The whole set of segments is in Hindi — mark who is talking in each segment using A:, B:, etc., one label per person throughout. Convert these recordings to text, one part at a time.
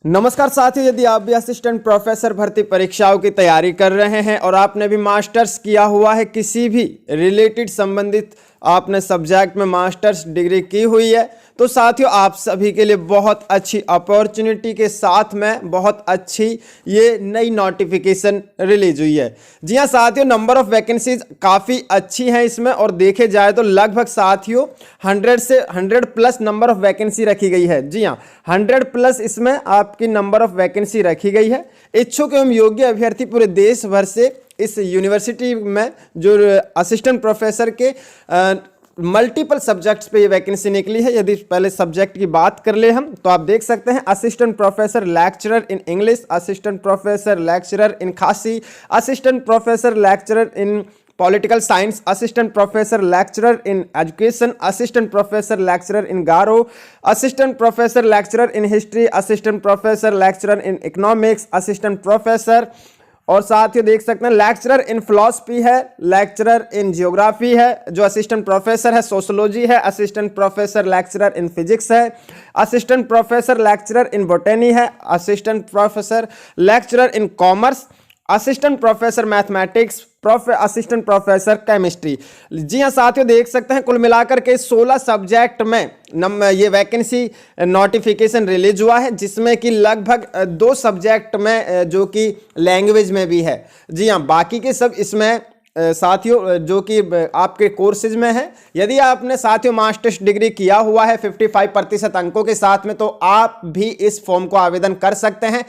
A: नमस्कार साथियों, यदि आप भी असिस्टेंट प्रोफेसर भर्ती परीक्षाओं की तैयारी कर रहे हैं और आपने भी मास्टर्स किया हुआ है, किसी भी रिलेटेड संबंधित आपने सब्जेक्ट में मास्टर्स डिग्री की हुई है, तो साथियों आप सभी के लिए बहुत अच्छी अपॉर्चुनिटी के साथ में बहुत अच्छी ये नई नोटिफिकेशन रिलीज हुई है। जी हाँ साथियों, नंबर ऑफ वैकेंसीज काफ़ी अच्छी हैं इसमें, और देखे जाए तो लगभग साथियों 100 से 100 प्लस नंबर ऑफ वैकेंसी रखी गई है। जी हाँ, 100 प्लस इसमें आपकी नंबर ऑफ वैकेंसी रखी गई है। इच्छुक एवं योग्य अभ्यर्थी पूरे देश भर से इस यूनिवर्सिटी में जो असिस्टेंट प्रोफेसर के मल्टीपल सब्जेक्ट्स पे ये वैकेंसी निकली है। यदि पहले सब्जेक्ट की बात कर ले हम, तो आप देख सकते हैं assistant professor lecturer in English, assistant professor lecturer in Khasi, assistant professor lecturer in political science, assistant professor lecturer in education, assistant professor lecturer in Garo, assistant professor lecturer in history, assistant professor lecturer in economics, assistant professor, और साथ ही देख सकते हैं लेक्चरर इन फिलॉसफी है, लेक्चरर इन जियोग्राफी है, जो असिस्टेंट प्रोफेसर है सोशोलॉजी है, assistant professor lecturer in physics है, assistant professor lecturer in botany है, assistant professor lecturer in commerce, assistant professor mathematics, assistant professor chemistry. जी हाँ साथियों, देख सकते हैं कुल मिलाकर के 16 सब्जेक्ट में ये वैकेंसी नोटिफिकेशन रिलीज हुआ है, जिसमें कि लगभग 2 सब्जेक्ट में जो कि लैंग्वेज में भी है। जी हाँ, बाकी के सब इसमें साथियों जो कि आपके कोर्सेज में है। यदि आपने साथियों मास्टर्स डिग्री किया हुआ है 55% अंकों के साथ में, तो आप भी इस फॉर्म को आवेदन कर सकते हैं।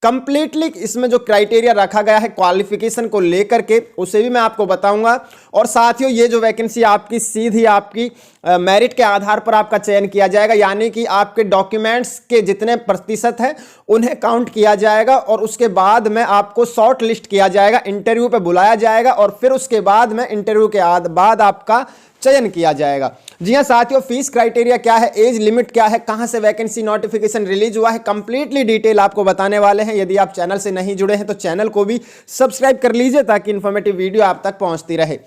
A: कंप्लीटली इसमें जो क्राइटेरिया रखा गया है क्वालिफिकेशन को लेकर के, उसे भी मैं आपको बताऊंगा। और साथियों ये जो वैकेंसी आपकी सीधी आपकी मेरिट के आधार पर आपका चयन किया जाएगा, यानी कि आपके डॉक्यूमेंट्स के जितने प्रतिशत है उन्हें काउंट किया जाएगा, और उसके बाद में आपको शॉर्ट लिस्ट किया जाएगा, इंटरव्यू पे बुलाया जाएगा, और फिर उसके बाद में इंटरव्यू के बाद आपका चयन किया जाएगा। जी हाँ साथियों, फीस क्राइटेरिया क्या है, एज लिमिट क्या है, कहां से वैकेंसी नोटिफिकेशन रिलीज हुआ है, कंप्लीटली डिटेल आपको बताने वाले हैं। यदि आप चैनल से नहीं जुड़े हैं तो चैनल को भी सब्सक्राइब कर लीजिए, ताकि इंफॉर्मेटिव वीडियो आप तक पहुंचती रहे।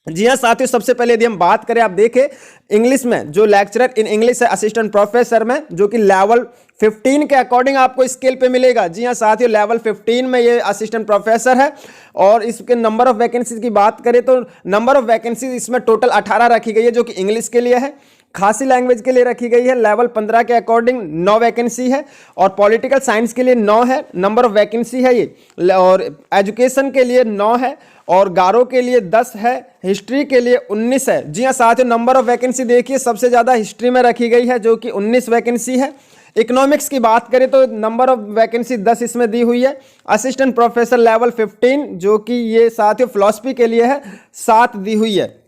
A: जी हाँ साथियों, सबसे पहले यदि हम बात करें, आप देखें इंग्लिश में जो लेक्चरर इन इंग्लिश है असिस्टेंट प्रोफेसर में, जो कि लेवल 15 के अकॉर्डिंग आपको स्केल पे मिलेगा। जी हाँ साथियों, लेवल 15 में ये असिस्टेंट प्रोफेसर है। और इसके नंबर ऑफ वैकेंसीज की बात करें तो नंबर ऑफ वैकेंसीज इसमें टोटल 18 रखी गई है, जो कि इंग्लिश के लिए है। खासी लैंग्वेज के लिए रखी गई है लेवल 15 के अकॉर्डिंग 9 वैकेंसी है, और पॉलिटिकल साइंस के लिए 9 है नंबर ऑफ वैकेंसी है ये, और एजुकेशन के लिए 9 है, और गारो के लिए 10 है, हिस्ट्री के लिए 19 है। जी हाँ साथियों, नंबर ऑफ वैकेंसी देखिए सबसे ज़्यादा हिस्ट्री में रखी गई है, जो कि 19 वैकेंसी है। इकोनॉमिक्स की बात करें तो नंबर ऑफ वैकेंसी 10 इसमें दी हुई है। असिस्टेंट प्रोफेसर लेवल 15, जो कि ये साथियों फिलॉसफी के लिए है, 7 दी हुई है।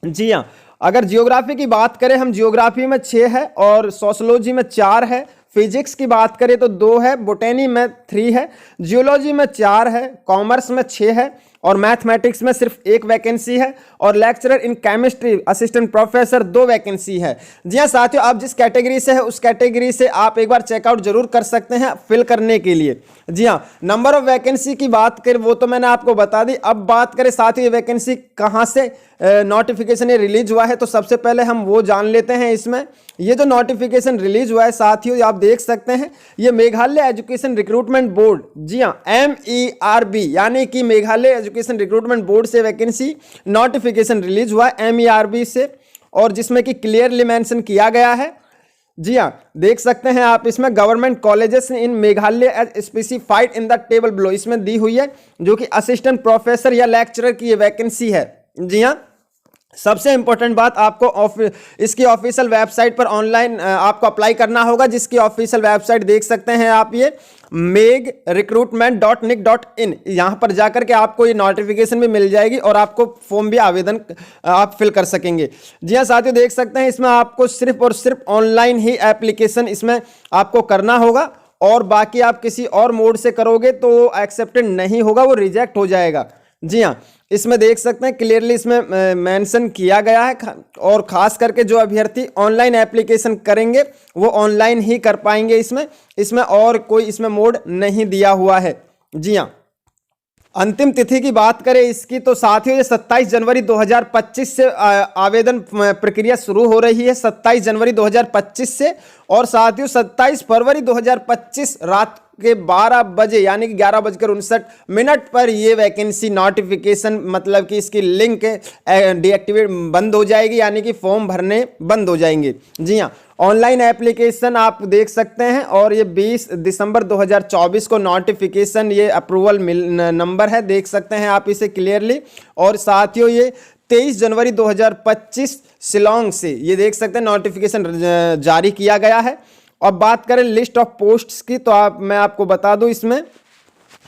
A: जी हाँ, अगर जियोग्राफी की बात करें हम, जियोग्राफी में 6 है, और सोशोलॉजी में 4 है, फिजिक्स की बात करें तो 2 है, बॉटनी में 3 है, जियोलॉजी में 4 है, कॉमर्स में 6 है, और मैथमेटिक्स में सिर्फ 1 वैकेंसी है, और lecturer in chemistry assistant professor 2 vacancy है। जी हाँ साथियों, आप जिस कैटेगरी से है उस कैटेगरी से आप एक बार चेकआउट जरूर कर सकते हैं फिल करने के लिए। जी हाँ, नंबर ऑफ वैकेंसी की बात करें वो तो मैंने आपको बता दी। अब बात करें साथियों ये वैकेंसी कहाँ से नोटिफिकेशन ये रिलीज हुआ है, तो सबसे पहले हम वो जान लेते हैं। इसमें ये जो नोटिफिकेशन रिलीज हुआ है साथियों, आप देख सकते हैं ये मेघालय एजुकेशन रिक्रूटमेंट बोर्ड, जी हाँ MERB, यानी कि मेघालय एजुकेशन रिक्रूटमेंट बोर्ड से वैकेंसी नोटिफिकेशन रिलीज हुआ है MERB से, और जिसमें कि क्लियरली मेंशन किया गया है। जी हाँ, देख सकते हैं आप इसमें government colleges in Meghalaya as specified in the table below, इसमें दी हुई है, जो कि असिस्टेंट प्रोफेसर या लेक्चरर की ये वैकेंसी है। जी हाँ, सबसे इंपॉर्टेंट बात, आपको इसकी ऑफिशियल वेबसाइट पर ऑनलाइन आपको अप्लाई करना होगा, जिसकी ऑफिशियल वेबसाइट देख सकते हैं आप, ये megrecruitment.nic.in। यहाँ पर जाकर के आपको ये नोटिफिकेशन भी मिल जाएगी, और आपको फॉर्म भी आवेदन आप फिल कर सकेंगे। जी हाँ साथियों, देख सकते हैं इसमें आपको सिर्फ और सिर्फ ऑनलाइन ही एप्लीकेशन इसमें आपको करना होगा, और बाकी आप किसी और मोड से करोगे तो एक्सेप्टेड नहीं होगा, वो रिजेक्ट हो जाएगा। जी हाँ, इसमें देख सकते हैं क्लियरली इसमें मेंशन किया गया है, और खास करके जो अभ्यर्थी ऑनलाइन एप्लीकेशन करेंगे वो ऑनलाइन ही कर पाएंगे। इसमें और कोई इसमें मोड नहीं दिया हुआ है। जी हाँ, अंतिम तिथि की बात करें इसकी तो साथियों ये 27 जनवरी 2025 से आवेदन प्रक्रिया शुरू हो रही है, 27 जनवरी 2025 से। और साथियों 27 फरवरी 2025 रात के 12 बजे यानी कि 11:59 पर ये वैकेंसी नोटिफिकेशन मतलब कि इसकी लिंक डीएक्टिवेट बंद हो जाएगी, यानी कि फॉर्म भरने बंद हो जाएंगे। जी हाँ, ऑनलाइन एप्लीकेशन आप देख सकते हैं और ये 20 दिसंबर 2024 को नोटिफिकेशन ये अप्रूवल नंबर है, देख सकते हैं आप इसे क्लियरली। और साथियों ये 23 जनवरी 2025 शिलोंग से ये देख सकते हैं नोटिफिकेशन जारी किया गया है। अब बात करें लिस्ट ऑफ पोस्ट्स की तो मैं आपको बता दूं इसमें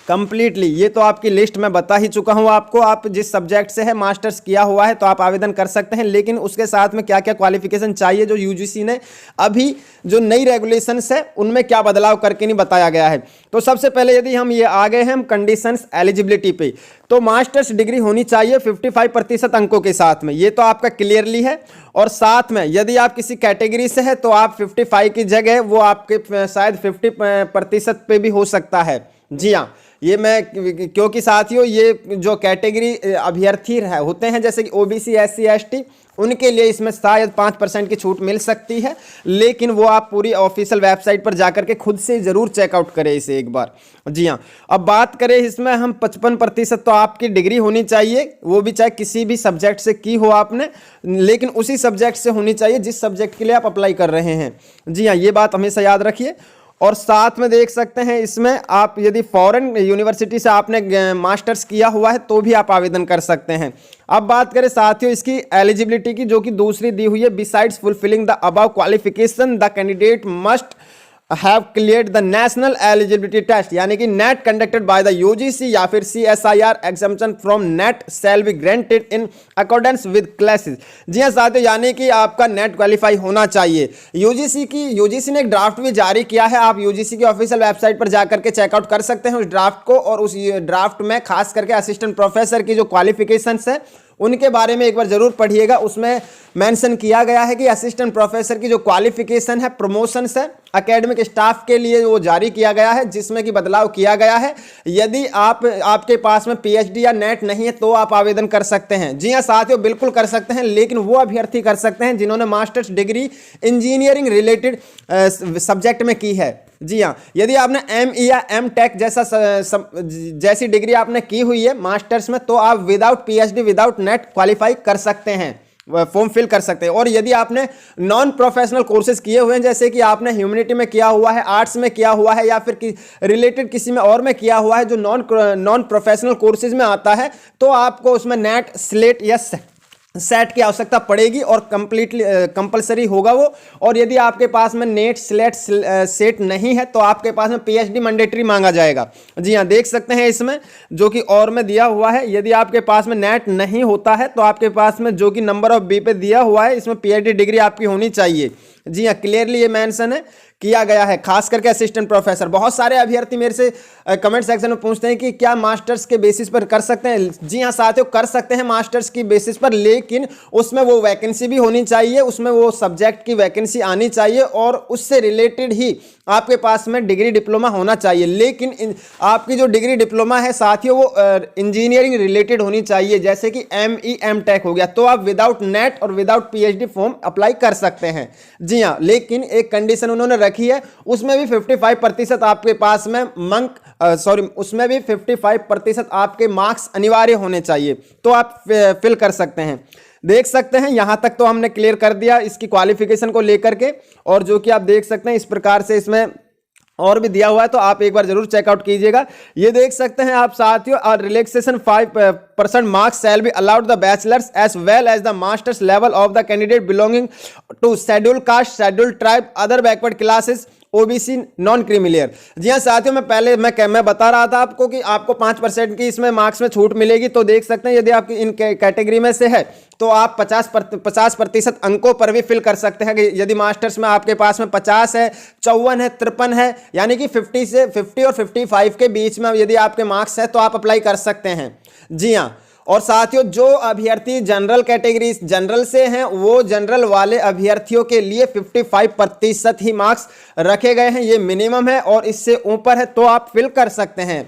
A: कंप्लीटली ये तो आपकी लिस्ट में बता ही चुका हूं आपको। आप जिस सब्जेक्ट से है मास्टर्स किया हुआ है तो आप आवेदन कर सकते हैं, लेकिन उसके साथ में क्या क्या क्वालिफिकेशन चाहिए जो यूजीसी ने अभी जो नई रेगुलेशंस है उनमें क्या बदलाव करके नहीं बताया गया है। तो सबसे पहले यदि हम ये आ गए हैं हम कंडीशंस एलिजिबिलिटी पे, तो मास्टर्स डिग्री होनी चाहिए 55% अंकों के साथ में, ये तो आपका क्लियरली है। और साथ में यदि आप किसी कैटेगरी से है तो आप 55 की जगह वो आपके शायद 50% पे भी हो सकता है। जी हाँ, ये मैं क्योंकि साथियों ये जो कैटेगरी अभ्यर्थी होते हैं जैसे कि ओबीसी एससी एसटी उनके लिए इसमें शायद 5% की छूट मिल सकती है, लेकिन वो आप पूरी ऑफिशियल वेबसाइट पर जाकर के खुद से जरूर चेकआउट करें इसे एक बार। जी हाँ, अब बात करें इसमें हम 55% तो आपकी डिग्री होनी चाहिए, वो भी चाहे किसी भी सब्जेक्ट से की हो आपने, लेकिन उसी सब्जेक्ट से होनी चाहिए जिस सब्जेक्ट के लिए आप अप्लाई कर रहे हैं। जी हाँ, ये बात हमेशा याद रखिए। और साथ में देख सकते हैं इसमें आप यदि फॉरेन यूनिवर्सिटी से आपने मास्टर्स किया हुआ है तो भी आप आवेदन कर सकते हैं। अब बात करें साथियों इसकी एलिजिबिलिटी की जो कि दूसरी दी हुई है, besides fulfilling the above qualification the candidate must have cleared the national eligibility test, यानी कि NET conducted by the UGC या फिर CSIR exemption from NET shall be granted in accordance with classes. जी हाँ साथियों, यानी कि आपका नेट क्वालिफाई होना चाहिए। यूजीसी ने एक ड्राफ्ट भी जारी किया है, आप यूजीसी की ऑफिशियल वेबसाइट पर जाकर के चेकआउट कर सकते हैं उस ड्राफ्ट को। और उस ड्राफ्ट में खास करके असिस्टेंट प्रोफेसर की जो क्वालिफिकेशंस है उनके बारे में एक बार जरूर पढ़िएगा। उसमें मेंशन किया गया है कि असिस्टेंट प्रोफेसर की जो क्वालिफिकेशन है प्रमोशंस है एकेडमिक स्टाफ के लिए वो जारी किया गया है, जिसमें कि बदलाव किया गया है। यदि आपके पास में पीएचडी या नेट नहीं है तो आप आवेदन कर सकते हैं। जी हाँ साथियों, बिल्कुल कर सकते हैं, लेकिन वो अभ्यर्थी कर सकते हैं जिन्होंने masters degree engineering related subject में की है। जी हाँ, यदि आपने एमई या एमटेक जैसी डिग्री आपने की हुई है मास्टर्स में तो आप without PhD without net qualify कर सकते हैं, फॉर्म फिल कर सकते हैं। और यदि आपने नॉन प्रोफेशनल कोर्सेज किए हुए हैं जैसे कि आपने ह्यूमैनिटी में किया हुआ है, आर्ट्स में किया हुआ है या फिर रिलेटेड किसी में और में किया हुआ है जो नॉन प्रोफेशनल कोर्सेज में आता है, तो आपको उसमें नेट स्लेट या सेट की आवश्यकता पड़ेगी और कंप्लीटली कंपलसरी होगा वो। और यदि आपके पास में नेट स्लेट सेट नहीं है तो आपके पास में पीएचडी मैंडेटरी मांगा जाएगा। जी हाँ, देख सकते हैं इसमें जो कि और में दिया हुआ है, यदि आपके पास में नेट नहीं होता है तो आपके पास में जो कि नंबर ऑफ बी पे दिया हुआ है इसमें पीएचडी डिग्री आपकी होनी चाहिए। जी हाँ, क्लियरली ये मेंशन है किया गया है, खास करके असिस्टेंट प्रोफेसर। बहुत सारे अभ्यर्थी मेरे से कमेंट सेक्शन में पूछते हैं कि क्या मास्टर्स के बेसिस पर कर सकते हैं। जी हाँ साथियों, कर सकते हैं मास्टर्स की बेसिस पर, लेकिन उसमें वो वैकेंसी भी होनी चाहिए, उसमें वो सब्जेक्ट की वैकेंसी आनी चाहिए और उससे रिलेटेड ही आपके पास में डिग्री डिप्लोमा होना चाहिए। लेकिन आपकी जो डिग्री डिप्लोमा है साथियों वो इंजीनियरिंग रिलेटेड होनी चाहिए, जैसे कि एमई एमटेक हो गया, तो आप विदाउट नेट और विदाउट पीएचडी फॉर्म अप्लाई कर सकते हैं। जी हाँ, लेकिन एक कंडीशन उन्होंने रखी है, उसमें भी 55% आपके पास में उसमें भी 55% आपके मार्क्स अनिवार्य होने चाहिए, तो आप फिल कर सकते हैं। देख सकते हैं यहां तक तो हमने क्लियर कर दिया इसकी क्वालिफिकेशन को लेकर के, और जो कि आप देख सकते हैं इस प्रकार से इसमें और भी दिया हुआ है, तो आप एक बार जरूर चेकआउट कीजिएगा। ये देख सकते हैं आप साथियों, और relaxation 5% marks shall be allowed the bachelors as well as the masters level of the candidate belonging to schedule caste, schedule tribe, other backward classes, OBC, non creamy layer. जी हाँ साथियों, मैं बता रहा था आपको कि आपको 5% की इसमें मार्क्स में छूट मिलेगी। तो देख सकते हैं यदि आपकी इन कैटेगरी में से है तो आप 50% अंकों पर भी फिल कर सकते हैं। कि यदि मास्टर्स में आपके पास में 50 है, 54 है, 53 है, यानी कि 50 और 55 के बीच में यदि आपके मार्क्स है तो आप अप्लाई कर सकते हैं। जी हाँ, और साथियों जो अभ्यर्थी जनरल कैटेगरी जनरल से हैं वो जनरल वाले अभ्यर्थियों के लिए 55% ही मार्क्स रखे गए हैं, ये मिनिमम है, और इससे ऊपर है तो आप फिल कर सकते हैं।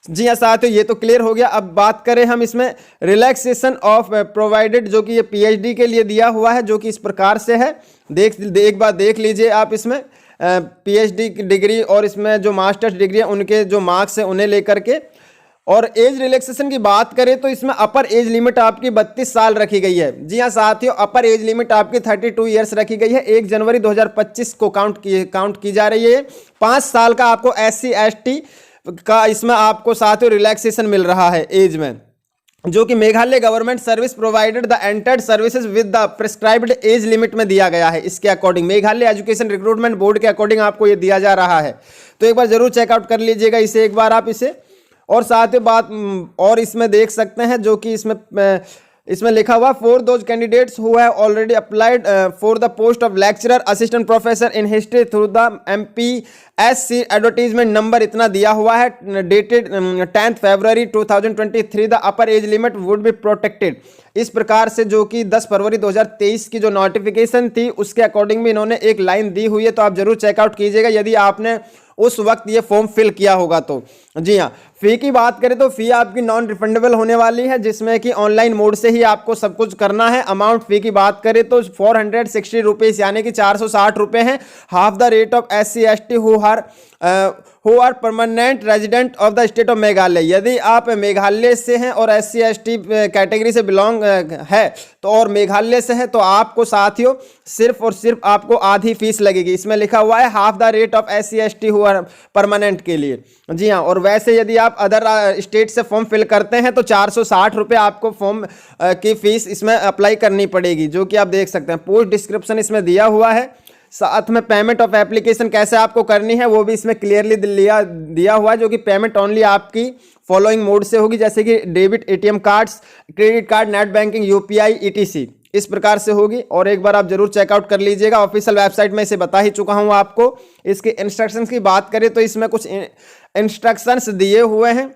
A: जी हाँ साथियों, ये तो क्लियर हो गया। अब बात करें हम इसमें रिलैक्सेशन ऑफ प्रोवाइडेड, जो कि ये पीएचडी के लिए दिया हुआ है, जो कि इस प्रकार से है। एक बार देख लीजिए आप इसमें पीएचडी की डिग्री और इसमें जो मास्टर्स डिग्री है उनके जो मार्क्स हैं उन्हें लेकर के। और एज रिलैक्सेशन की बात करें तो इसमें अपर एज लिमिट आपकी 32 साल रखी गई है। जी हाँ साथियों, अपर एज लिमिट आपकी 32 ईयर्स रखी गई है। 1 जनवरी 2025 को काउंट की जा रही है। 5 साल का आपको SC ST का इसमें आपको साथियों रिलैक्सेशन मिल रहा है एज में, जो कि Meghalaya government service provided the entered services with the prescribed age limit में दिया गया है। इसके according Meghalaya education recruitment board के अकॉर्डिंग आपको ये दिया जा रहा है। तो एक बार जरूर चेकआउट कर लीजिएगा इसे एक बार आप इसे। और साथ ही बात और इसमें देख सकते हैं, जो कि इसमें लिखा हुआ for those candidates who have already applied for the post of lecturer assistant professor in history through the MPSC advertisement number इतना दिया हुआ है, dated 10 February 2023 the upper age limit would be protected. इस प्रकार से जो कि 10 फरवरी 2023 की जो नोटिफिकेशन थी उसके अकॉर्डिंग भी इन्होंने एक लाइन दी हुई है। तो आप जरूर चेकआउट कीजिएगा यदि आपने उस वक्त ये फॉर्म फिल किया होगा तो। जी हाँ, फी की बात करें तो फी आपकी नॉन रिफंडेबल होने वाली है, जिसमें कि ऑनलाइन मोड से ही आपको सब कुछ करना है। अमाउंट फी की बात करें तो 460 रुपीज़ यानी कि 460 रुपये हैं। Half the rate of SC ST who are permanent resident of the state of Meghalaya. यदि आप मेघालय से हैं और SC ST कैटेगरी से बिलोंग है तो और मेघालय से है तो आपको साथियों सिर्फ और सिर्फ आपको आधी फीस लगेगी। इसमें लिखा हुआ है half the rate of SC ST who are permanent के लिए। जी हाँ, और वैसे यदि आप अदर स्टेट से फॉर्म फिल करते हैं तो 460 रुपये आपको फॉर्म की फीस इसमें अप्लाई करनी पड़ेगी, जो कि आप देख सकते हैं। पोस्ट डिस्क्रिप्शन इसमें दिया हुआ है। साथ में पेमेंट ऑफ एप्लीकेशन कैसे आपको करनी है वो भी इसमें क्लियरली दिया हुआ है, जो कि पेमेंट ओनली आपकी फॉलोइंग मोड से होगी, जैसे कि debit, ATM cards, credit card, net banking, UPI ETC इस प्रकार से होगी। और एक बार आप जरूर चेकआउट कर लीजिएगा। ऑफिशियल वेबसाइट में इसे बता ही चुका हूं आपको। इसके इंस्ट्रक्शंस की बात करें तो इसमें कुछ इंस्ट्रक्शंस दिए हुए हैं,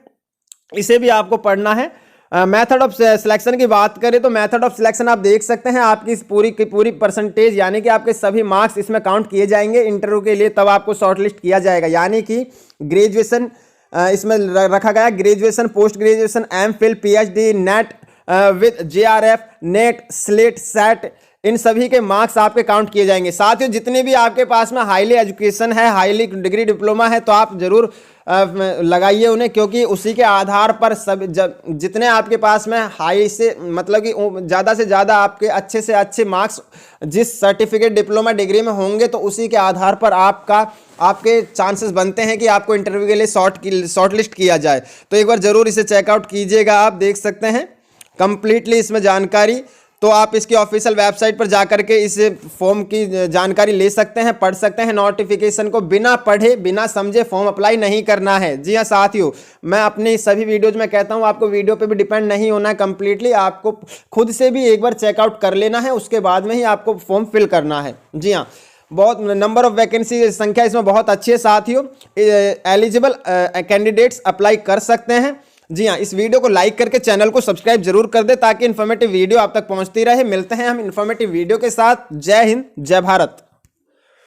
A: इसे भी आपको पढ़ना है। मेथड ऑफ सिलेक्शन की बात करें तो मेथड ऑफ सिलेक्शन आप देख सकते हैं, आपकी पूरी की पूरी परसेंटेज यानी कि आपके सभी मार्क्स इसमें काउंट किए जाएंगे इंटरव्यू के लिए, तब आपको शॉर्टलिस्ट किया जाएगा। यानी कि ग्रेजुएशन इसमें रखा गया, graduation, post graduation, MPhil, PhD, NET with JRF, NET, SLET, SET, इन सभी के मार्क्स आपके काउंट किए जाएंगे। साथ ही जितने भी आपके पास में हाईली एजुकेशन है, हाईली डिग्री, डिप्लोमा है, तो आप जरूर लगाइए उन्हें, क्योंकि उसी के आधार पर सब जितने आपके पास में हाई से मतलब कि ज़्यादा से ज़्यादा आपके अच्छे से अच्छे मार्क्स जिस सर्टिफिकेट, डिप्लोमा, डिग्री में होंगे तो उसी के आधार पर आपके चांसेस बनते हैं कि आपको इंटरव्यू के लिए शॉर्टलिस्ट किया जाए। तो एक बार ज़रूर इसे चेकआउट कीजिएगा। आप देख सकते हैं कंप्लीटली इसमें जानकारी। तो आप इसकी ऑफिशियल वेबसाइट पर जाकर के इस फॉर्म की जानकारी ले सकते हैं, पढ़ सकते हैं। नोटिफिकेशन को बिना पढ़े, बिना समझे फॉर्म अप्लाई नहीं करना है। जी हाँ साथियों, मैं अपनी सभी वीडियोज में कहता हूँ आपको वीडियो पे भी डिपेंड नहीं होना है। कंप्लीटली आपको खुद से भी एक बार चेकआउट कर लेना है, उसके बाद में ही आपको फॉर्म फिल करना है। जी हाँ, बहुत नंबर ऑफ वैकेंसी संख्या इसमें बहुत अच्छी है साथियों। एलिजिबल कैंडिडेट्स अप्लाई कर सकते हैं। जी हाँ, इस वीडियो को लाइक करके चैनल को सब्सक्राइब जरूर कर दे ताकि इन्फॉर्मेटिव वीडियो आप तक पहुंचती रहे। मिलते हैं हम इन्फॉर्मेटिव वीडियो के साथ। जय हिंद, जय भारत।